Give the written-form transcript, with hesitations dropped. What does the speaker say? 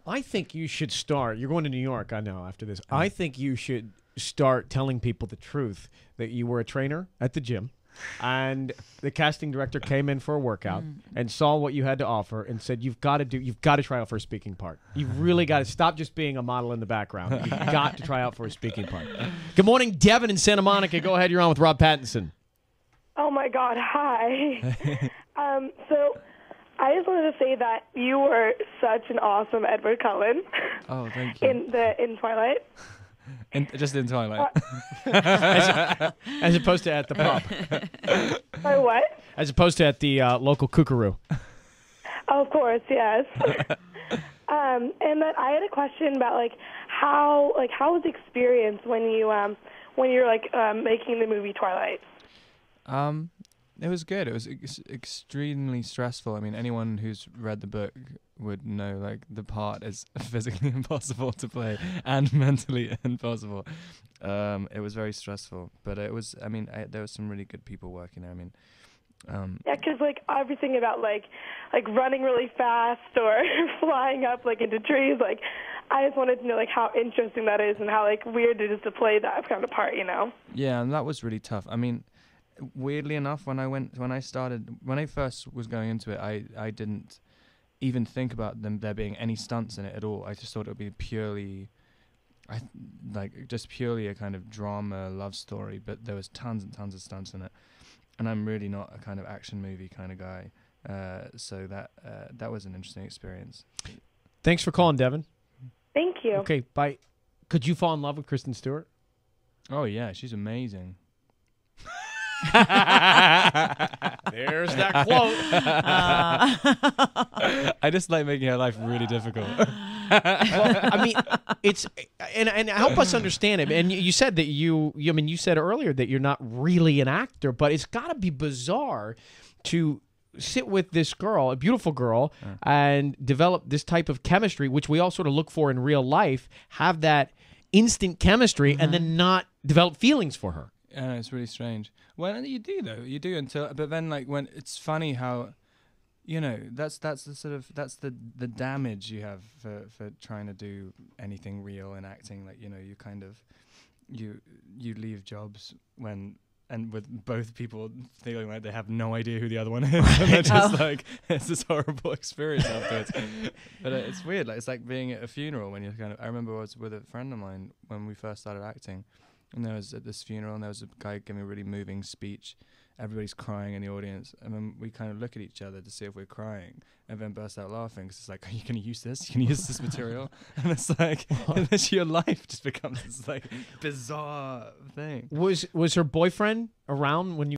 I think you should start. You're going to New York, I know, after this. I think you should start telling people the truth that you were a trainer at the gym. And the casting director came in for a workout and saw what you had to offer and said, you've got to try out for a speaking part. You've really got to stop just being a model in the background. You've got to try out for a speaking part. Good morning, Devin in Santa Monica. Go ahead. You're on with Rob Pattinson. Oh, my God. Hi. So I just wanted to say that you were such an awesome Edward Cullen. Oh, thank you. In Twilight. Just in Twilight. As opposed to at the pub. Or what? As opposed to at the local kookaroo. Oh, of course, yes. And then I had a question about how was the experience when you're making the movie Twilight? It was good. It was extremely stressful. I mean, anyone who's read the book would know, the part is physically impossible to play and mentally impossible. It was very stressful, but it was. I mean, there were some really good people working there. I mean, yeah, because everything about running really fast or flying up into trees. I just wanted to know how interesting that is and how weird it is to play that kind of part. Yeah, and that was really tough. I mean, weirdly enough, when I first was going into it, I didn't even think about there being any stunts in it at all. I just thought it would be purely a kind of drama love story, but there was tons and tons of stunts in it, and I'm really not a kind of action movie kind of guy, so that was an interesting experience. Thanks for calling, Devin. Thank you. Okay, bye. Could you fall in love with Kristen Stewart? Oh yeah, she's amazing. There's that quote. I just like making her life really difficult. Well, I mean, it's and help us understand it. And you said that you said earlier that you're not really an actor, but it's got to be bizarre to sit with this girl, a beautiful girl, and develop this type of chemistry, which we all sort of look for in real life. Have that instant chemistry, and then not develop feelings for her. Yeah, it's really strange. Well, you do though. You do but then when it's funny how, that's the damage you have for trying to do anything real in acting. You kind of, you leave jobs with both people feeling like they have no idea who the other one is, and they're just it's this horrible experience afterwards. But it's weird. It's like being at a funeral when you're I remember I was with a friend of mine when we first started acting. And there was at this funeral, and there was a guy giving a really moving speech. Everybody's crying in the audience, and then we kind of look at each other to see if we're crying, and then burst out laughing because it's are you going to use this? You can use this material, and it's and your life just becomes this bizarre thing. Was her boyfriend around when you?